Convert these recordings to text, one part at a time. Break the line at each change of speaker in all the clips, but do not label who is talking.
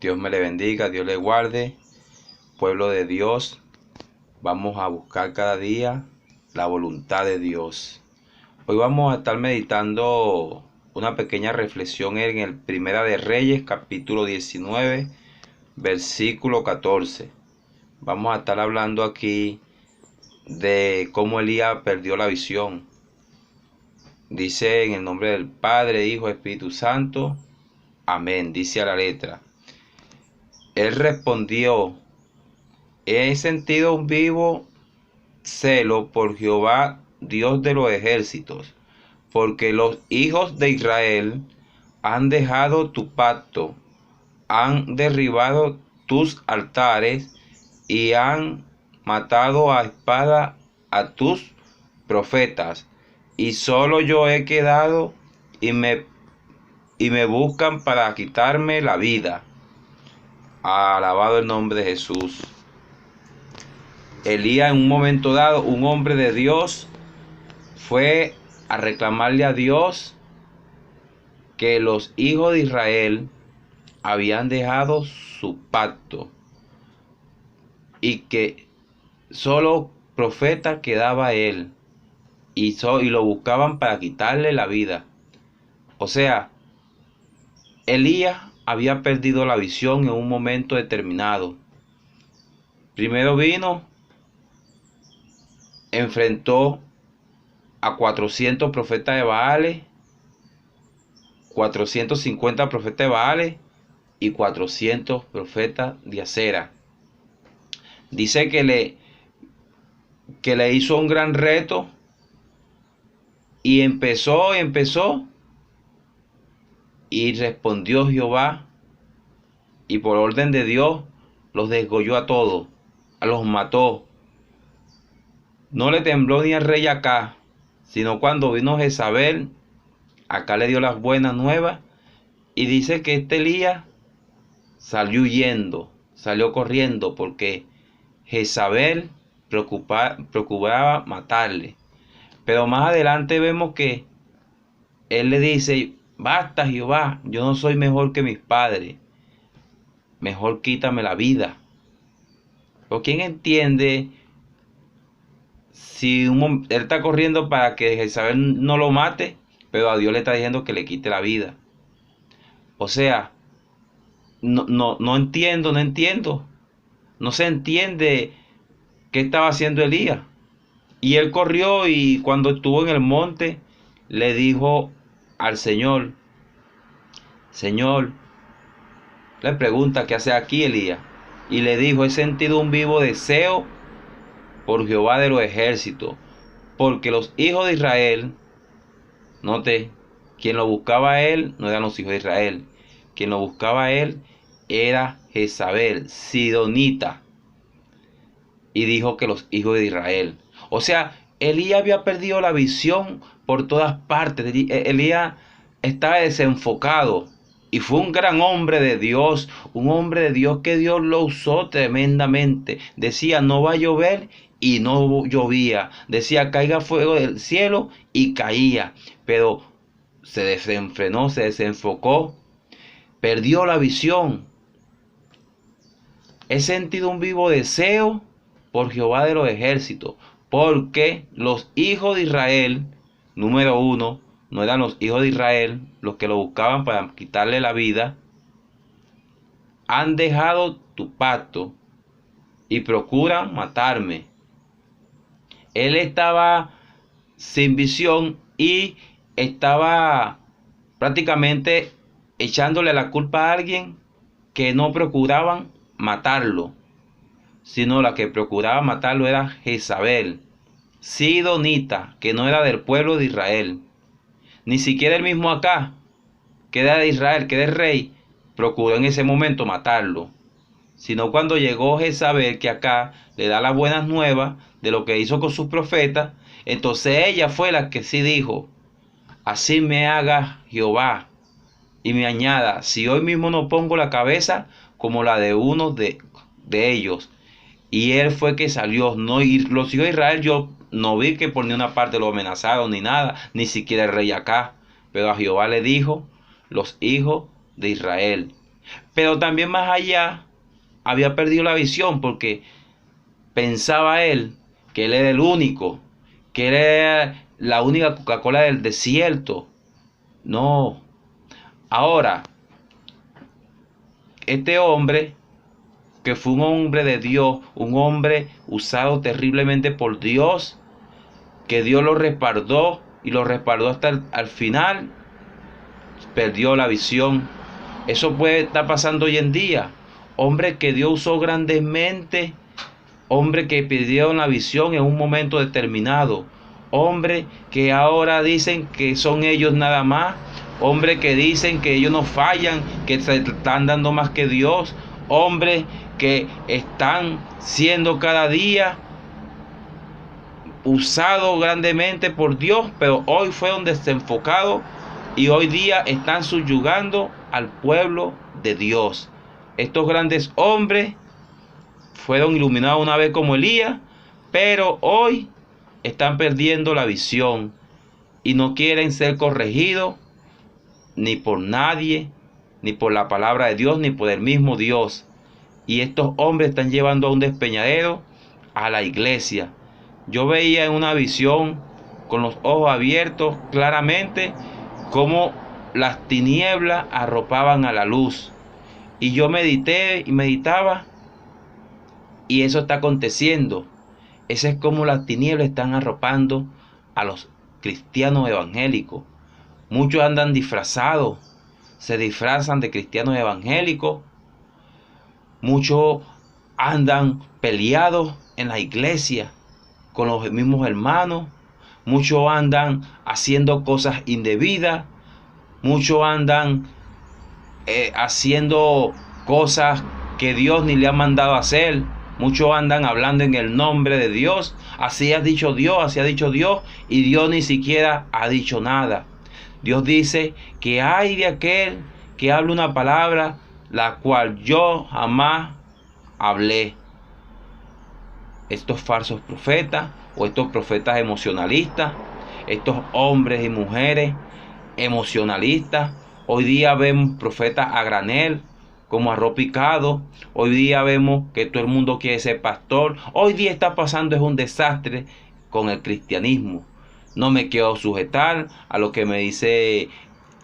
Dios me le bendiga, Dios le guarde. Pueblo de Dios, vamos a buscar cada día la voluntad de Dios. Hoy vamos a estar meditando una pequeña reflexión en el Primera de Reyes, capítulo 19, versículo 14. Vamos a estar hablando aquí de cómo Elías perdió la visión. Dice en el nombre del Padre, Hijo, Espíritu Santo. Amén. Dice a la letra. Él respondió: he sentido un vivo celo por Jehová, Dios de los ejércitos, porque los hijos de Israel han dejado tu pacto, han derribado tus altares y han matado a espada a tus profetas, y solo yo he quedado y me buscan para quitarme la vida. Alabado el nombre de Jesús. Elías, en un momento dado, un hombre de Dios, fue a reclamarle a Dios que los hijos de Israel habían dejado su pacto y que solo profeta quedaba él y lo buscaban para quitarle la vida. O sea, Elías había perdido la visión en un momento determinado. Primero enfrentó a 400 profetas de Baales, 450 profetas de Baales y 400 profetas de Acera. Dice que le hizo un gran reto y empezó y respondió Jehová, y por orden de Dios los desgolló a todos, los mató. No le tembló ni al rey Acab, sino cuando vino Jezabel, Acab le dio las buenas nuevas, y dice que Elías salió huyendo, salió corriendo, porque Jezabel procuraba matarle. Pero más adelante vemos que él le dice: basta, Jehová, yo no soy mejor que mis padres, mejor quítame la vida. ¿Pero quién entiende si él está corriendo para que Jezabel no lo mate, pero a Dios le está diciendo que le quite la vida? O sea, no entiendo. No se entiende qué estaba haciendo Elías. Y él corrió, y cuando estuvo en el monte, le dijo al Señor, le pregunta: ¿qué hace aquí, Elías? Y le dijo: he sentido un vivo deseo por Jehová de los ejércitos, porque los hijos de Israel, note, quien lo buscaba a él no eran los hijos de Israel, quien lo buscaba a él era Jezabel, sidonita, y dijo que los hijos de Israel. O sea, Elías había perdido la visión por todas partes. Elías estaba desenfocado. Y fue un gran hombre de Dios, un hombre de Dios que Dios lo usó tremendamente. Decía: no va a llover, y no llovía. Decía: caiga fuego del cielo, y caía. Pero se desenfrenó, se desenfocó, perdió la visión. He sentido un vivo deseo por Jehová de los ejércitos, porque los hijos de Israel, número uno, no eran los hijos de Israel los que lo buscaban para quitarle la vida, han dejado tu pacto y procuran matarme. Él estaba sin visión y estaba prácticamente echándole la culpa a alguien que no procuraban matarlo, sino la que procuraba matarlo era Jezabel, sidonita, que no era del pueblo de Israel. Ni siquiera el mismo Acab, que era de Israel, que era el rey, procuró en ese momento matarlo. Sino cuando llegó Jezabel, que Acab le da las buenas nuevas de lo que hizo con sus profetas, entonces ella fue la que sí dijo: así me haga Jehová y me añada, si hoy mismo no pongo la cabeza como la de uno de ellos. Y él fue que salió. No, y los hijos de Israel, yo no vi que por ni una parte lo amenazaron ni nada, ni siquiera el rey Acab. Pero a Jehová le dijo: los hijos de Israel. Pero también más allá había perdido la visión porque pensaba él que él era el único, que él era la única Coca-Cola del desierto. No. Ahora, este hombre, que fue un hombre de Dios, un hombre usado terriblemente por Dios, que Dios lo respaldó y lo respaldó hasta al final, perdió la visión. Eso puede estar pasando hoy en día. Hombre que Dios usó grandemente, hombre que perdieron la visión en un momento determinado, hombre que ahora dicen que son ellos nada más, hombre que dicen que ellos no fallan, que se están dando más que Dios, hombre que están siendo cada día usados grandemente por Dios, pero hoy fueron desenfocados y hoy día están subyugando al pueblo de Dios. Estos grandes hombres fueron iluminados una vez como Elías, pero hoy están perdiendo la visión y no quieren ser corregidos ni por nadie, ni por la palabra de Dios, ni por el mismo Dios. Y estos hombres están llevando a un despeñadero a la iglesia. Yo veía en una visión con los ojos abiertos claramente cómo las tinieblas arropaban a la luz. Y yo medité y meditaba, y eso está aconteciendo. Esa es como las tinieblas están arropando a los cristianos evangélicos. Muchos andan disfrazados, se disfrazan de cristianos evangélicos. Muchos andan peleados en la iglesia con los mismos hermanos. Muchos andan haciendo cosas indebidas. Muchos andan haciendo cosas que Dios ni le ha mandado a hacer. Muchos andan hablando en el nombre de Dios. Así ha dicho Dios, así ha dicho Dios. Y Dios ni siquiera ha dicho nada. Dios dice que hay de aquel que habla una palabra la cual yo jamás hablé. Estos falsos profetas o estos profetas emocionalistas, estos hombres y mujeres emocionalistas. Hoy día vemos profetas a granel, como arroz picado. Hoy día vemos que todo el mundo quiere ser pastor. Hoy día está pasando es un desastre con el cristianismo. No me quiero sujetar a lo que me dice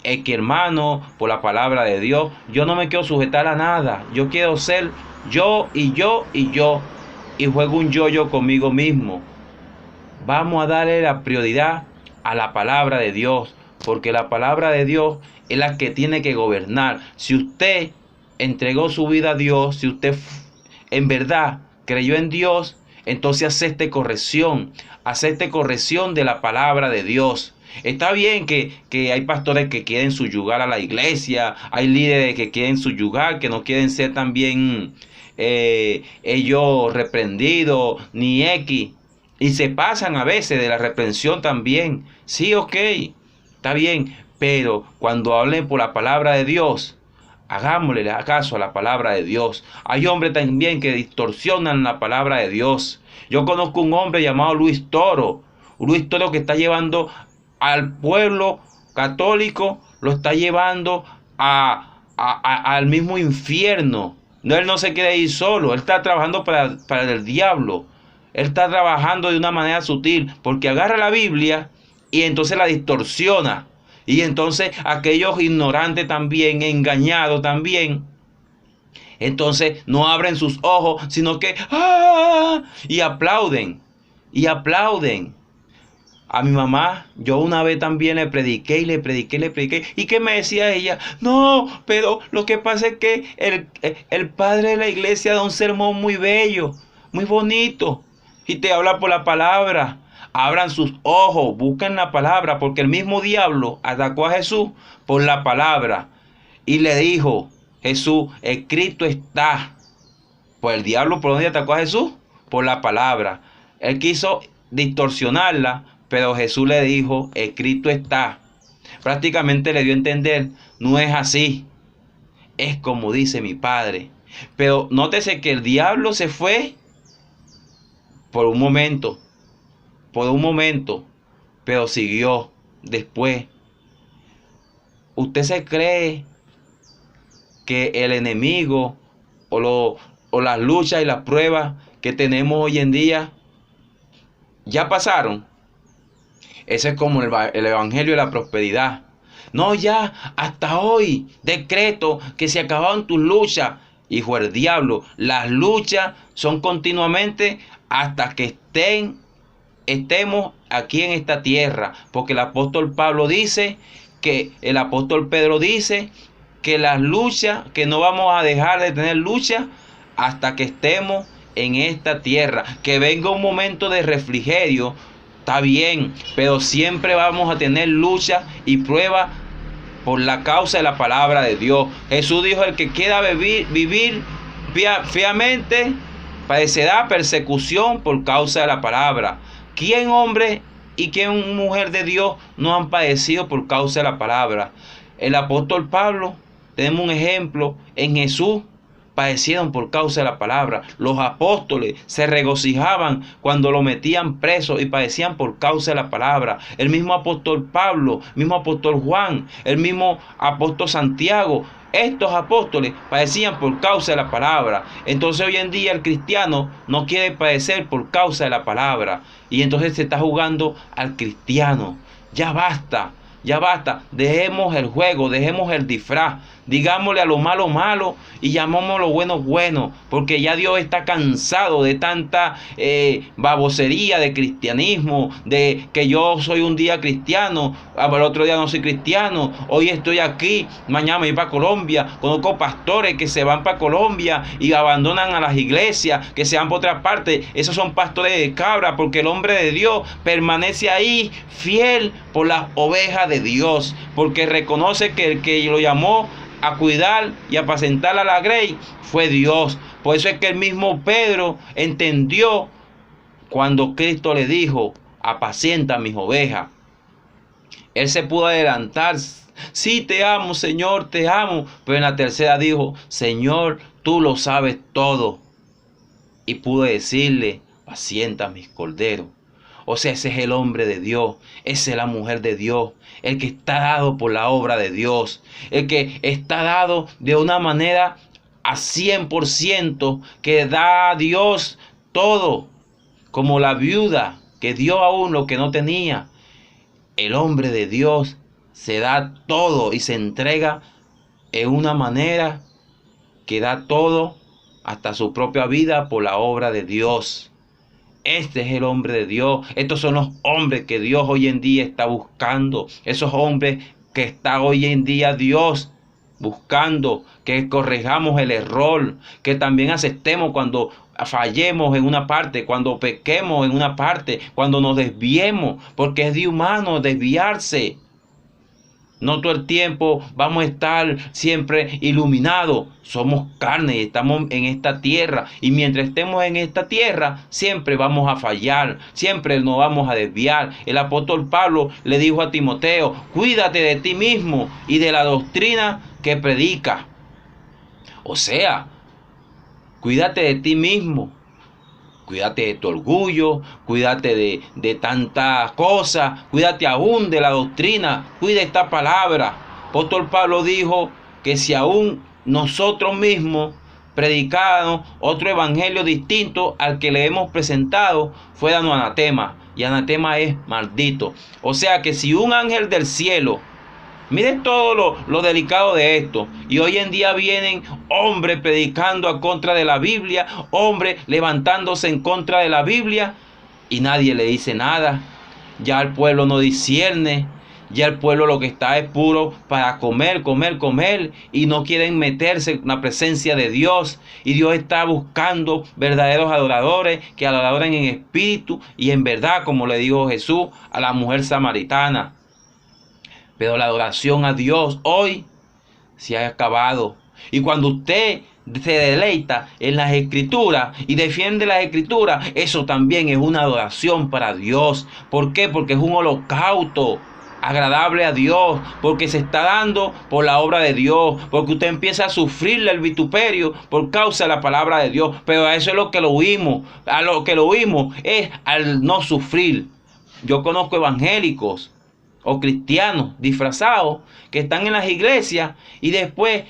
X hermano por la palabra de Dios. Yo no me quiero sujetar a nada. Yo quiero ser yo y yo y yo. Y juego un yo conmigo mismo. Vamos a darle la prioridad a la palabra de Dios, porque la palabra de Dios es la que tiene que gobernar. Si usted entregó su vida a Dios, si usted en verdad creyó en Dios, entonces acepte corrección de la palabra de Dios. Está bien que hay pastores que quieren subyugar a la iglesia, hay líderes que quieren subyugar, que no quieren ser también ellos reprendidos, ni X. Y se pasan a veces de la reprensión también. Sí, ok, está bien. Pero cuando hablen por la palabra de Dios, hagámosle caso a la palabra de Dios. Hay hombres también que distorsionan la palabra de Dios. Yo conozco un hombre llamado Luis Toro. Luis Toro que está llevando al pueblo católico, lo está llevando al mismo infierno. No, él no se quiere ir solo, él está trabajando para el diablo. Él está trabajando de una manera sutil porque agarra la Biblia y entonces la distorsiona. Y entonces aquellos ignorantes también, engañados también, entonces no abren sus ojos, sino que ¡ah! Y aplauden. Y aplauden. A mi mamá, yo una vez también le prediqué y le prediqué. ¿Y qué me decía ella? No, pero lo que pasa es que el padre de la iglesia da un sermón muy bello, muy bonito. Y te habla por la palabra. Abran sus ojos, busquen la palabra, porque el mismo diablo atacó a Jesús por la palabra. Y le dijo, Jesús, escrito está. Pues el diablo, ¿por dónde atacó a Jesús? Por la palabra. Él quiso distorsionarla, pero Jesús le dijo, escrito está. Prácticamente le dio a entender, no es así. Es como dice mi Padre. Pero nótese que el diablo se fue por un momento, pero siguió después. ¿Usted se cree que el enemigo o las luchas y las pruebas que tenemos hoy en día ya pasaron. Ese es como el evangelio de la prosperidad. No, ya hasta hoy decreto que se acabaron tus luchas. Hijo del diablo, las luchas son continuamente hasta que estemos aquí en esta tierra. Porque el apóstol Pedro dice que las luchas, que no vamos a dejar de tener luchas hasta que estemos en esta tierra. Que venga un momento de refrigerio, está bien, pero siempre vamos a tener lucha y prueba por la causa de la palabra de Dios. Jesús dijo: el que quiera vivir fiamente padecerá persecución por causa de la palabra. ¿Quién hombre y quién mujer de Dios no han padecido por causa de la palabra? El apóstol Pablo, tenemos un ejemplo en Jesús. Padecieron por causa de la palabra. Los apóstoles se regocijaban cuando lo metían preso y padecían por causa de la palabra. El mismo apóstol Pablo, el mismo apóstol Juan, el mismo apóstol Santiago. Estos apóstoles padecían por causa de la palabra. Entonces hoy en día el cristiano no quiere padecer por causa de la palabra. Y entonces se está jugando al cristiano. Ya basta. Ya basta, dejemos el juego, dejemos el disfraz, digámosle a lo malo y llamémosle a lo bueno, porque ya Dios está cansado de tanta babosería de cristianismo, de que yo soy un día cristiano, al otro día no soy cristiano, hoy estoy aquí, mañana me voy para Colombia. Conozco pastores que se van para Colombia y abandonan a las iglesias, que se van por otra parte. Esos son pastores de cabra, porque el hombre de Dios permanece ahí fiel por las ovejas de Dios, porque reconoce que el que lo llamó a cuidar y apacentar a la grey fue Dios. Por eso es que el mismo Pedro entendió cuando Cristo le dijo: apacienta mis ovejas. Él se pudo adelantar: sí, te amo, Señor, te amo. Pero en la tercera dijo: Señor, tú lo sabes todo. Y pudo decirle: apacienta mis corderos. O sea, ese es el hombre de Dios, esa es la mujer de Dios, el que está dado por la obra de Dios, el que está dado de una manera a 100%, que da a Dios todo, como la viuda que dio aún lo que no tenía. El hombre de Dios se da todo y se entrega en una manera que da todo, hasta su propia vida, por la obra de Dios. Este es el hombre de Dios. Estos son los hombres que Dios hoy en día está buscando. Esos hombres que está hoy en día Dios buscando, que corrijamos el error, que también aceptemos cuando fallemos en una parte, cuando pequemos en una parte, cuando nos desviemos, porque es de humano desviarse. No todo el tiempo vamos a estar siempre iluminados. Somos carne y estamos en esta tierra. Y mientras estemos en esta tierra, siempre vamos a fallar. Siempre nos vamos a desviar. El apóstol Pablo le dijo a Timoteo: cuídate de ti mismo y de la doctrina que predicas. O sea, cuídate de ti mismo. Cuídate de tu orgullo, cuídate de tantas cosas, cuídate aún de la doctrina, cuida esta palabra. Apóstol Pablo dijo que si aún nosotros mismos predicáramos otro evangelio distinto al que le hemos presentado, fuéramos anatema. Y anatema es maldito. O sea que si un ángel del cielo, miren todo lo delicado de esto. Y hoy en día vienen hombres predicando a contra de la Biblia, hombres levantándose en contra de la Biblia, y nadie le dice nada. Ya el pueblo no discierne. Ya el pueblo lo que está es puro para comer, y no quieren meterse en la presencia de Dios. Y Dios está buscando verdaderos adoradores que adoren en espíritu y en verdad, como le dijo Jesús a la mujer samaritana. Pero la adoración a Dios hoy se ha acabado. Y cuando usted se deleita en las escrituras y defiende las escrituras, eso también es una adoración para Dios. ¿Por qué? Porque es un holocausto agradable a Dios, porque se está dando por la obra de Dios, porque usted empieza a sufrirle el vituperio por causa de la palabra de Dios. Pero a eso es lo que lo huimos. A lo que lo huimos es al no sufrir. Yo conozco evangélicos o cristianos disfrazados que están en las iglesias y después,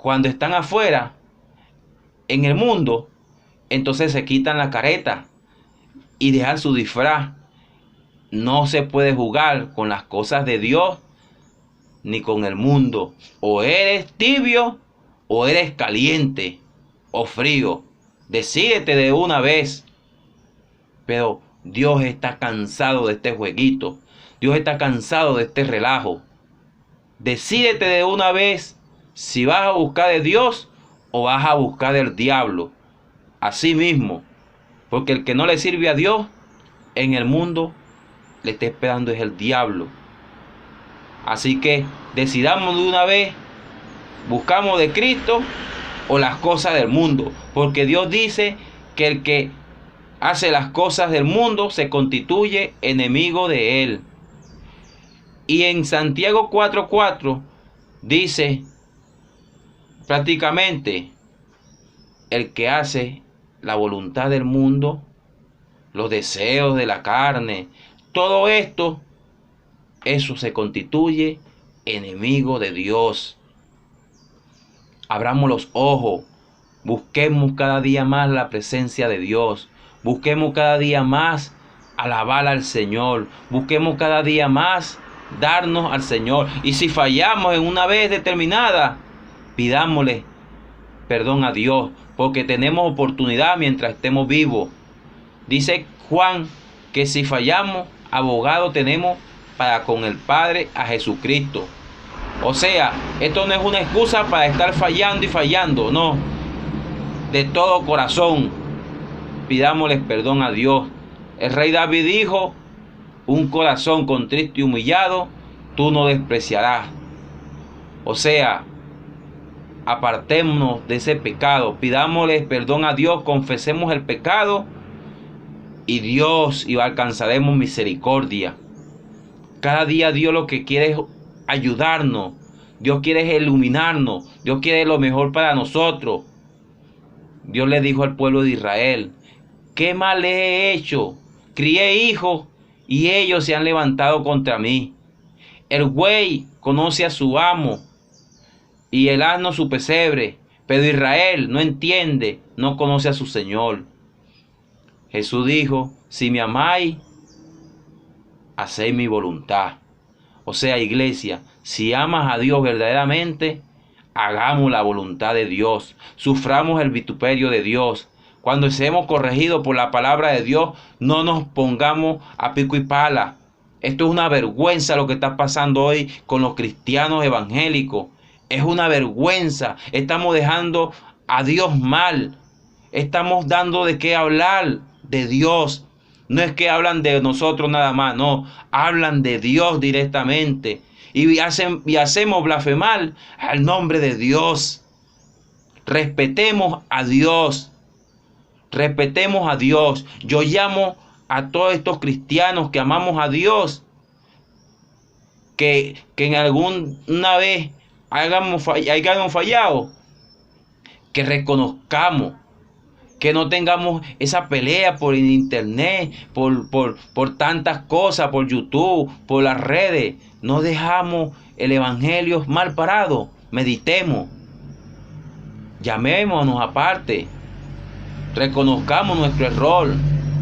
cuando están afuera, en el mundo, entonces se quitan la careta y dejan su disfraz. No se puede jugar con las cosas de Dios ni con el mundo. O eres tibio o eres caliente o frío. Decídete de una vez. Pero Dios está cansado de este jueguito. Dios está cansado de este relajo. Decídete de una vez si vas a buscar de Dios o vas a buscar del diablo. Así mismo. Porque el que no le sirve a Dios en el mundo le está esperando es el diablo. Así que decidamos de una vez, buscamos de Cristo o las cosas del mundo. Porque Dios dice que el que hace las cosas del mundo se constituye enemigo de él. Y en Santiago 4:4 dice prácticamente, el que hace la voluntad del mundo, los deseos de la carne, todo esto, eso se constituye enemigo de Dios. Abramos los ojos, busquemos cada día más la presencia de Dios, busquemos cada día más alabar al Señor, busquemos cada día más darnos al Señor. Y si fallamos en una vez determinada, pidámosle perdón a Dios, porque tenemos oportunidad mientras estemos vivos. Dice Juan que si fallamos, abogado tenemos para con el Padre a Jesucristo. O sea, esto no es una excusa para estar fallando y fallando, no. De todo corazón, pidámosle perdón a Dios. El rey David dijo, un corazón contrito y humillado, tú no despreciarás. O sea, apartémonos de ese pecado, pidámosle perdón a Dios, confesemos el pecado y Dios y alcanzaremos misericordia. Cada día Dios lo que quiere es ayudarnos, Dios quiere iluminarnos, Dios quiere lo mejor para nosotros. Dios le dijo al pueblo de Israel, ¿qué mal les he hecho? Crié hijos y ellos se han levantado contra mí. El buey conoce a su amo y el asno su pesebre, pero Israel no entiende, no conoce a su Señor. Jesús dijo, si me amáis, hacéis mi voluntad. O sea, iglesia, si amas a Dios verdaderamente, hagamos la voluntad de Dios, suframos el vituperio de Dios. Cuando seamos corregidos por la palabra de Dios, no nos pongamos a pico y pala. Esto es una vergüenza lo que está pasando hoy con los cristianos evangélicos. Es una vergüenza. Estamos dejando a Dios mal. Estamos dando de qué hablar de Dios. No es que hablan de nosotros nada más, no. Hablan de Dios directamente. Y hacemos blasfemar al nombre de Dios. Respetemos a Dios. Respetemos a Dios. Yo llamo a todos estos cristianos que amamos a Dios, que en alguna vez hayamos fallado, que reconozcamos, que no tengamos esa pelea por internet, por tantas cosas, por YouTube, por las redes. No dejamos el evangelio mal parado. Meditemos. Llamémonos aparte. Reconozcamos nuestro error.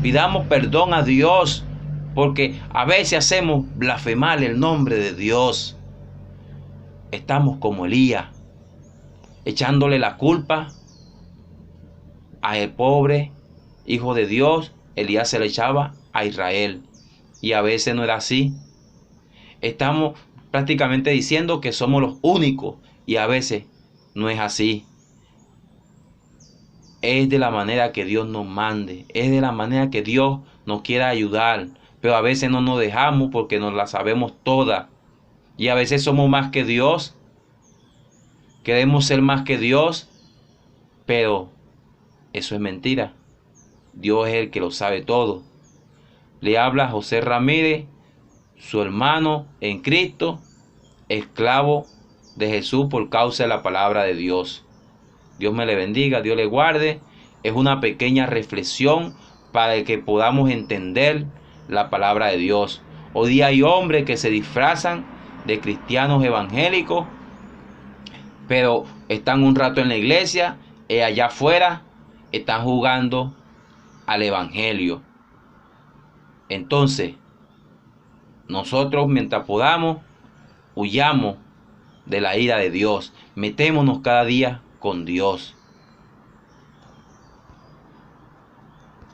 Pidamos perdón a Dios. Porque a veces hacemos blasfemar el nombre de Dios. Estamos como Elías, echándole la culpa al pobre hijo de Dios. Elías se le echaba a Israel. Y a veces no era así. Estamos prácticamente diciendo que somos los únicos. Y a veces no es así. Es de la manera que Dios nos mande. Es de la manera que Dios nos quiera ayudar. Pero a veces no nos dejamos porque nos la sabemos toda. Y a veces somos más que Dios. Queremos ser más que Dios. Pero eso es mentira. Dios es el que lo sabe todo. Le habla José Ramírez, su hermano en Cristo, esclavo de Jesús por causa de la palabra de Dios. Dios me le bendiga, Dios le guarde. Es una pequeña reflexión para que podamos entender la palabra de Dios. Hoy día hay hombres que se disfrazan de cristianos evangélicos, pero están un rato en la iglesia y allá afuera están jugando al evangelio. Entonces, nosotros mientras podamos, huyamos de la ira de Dios. Metémonos cada día con Dios.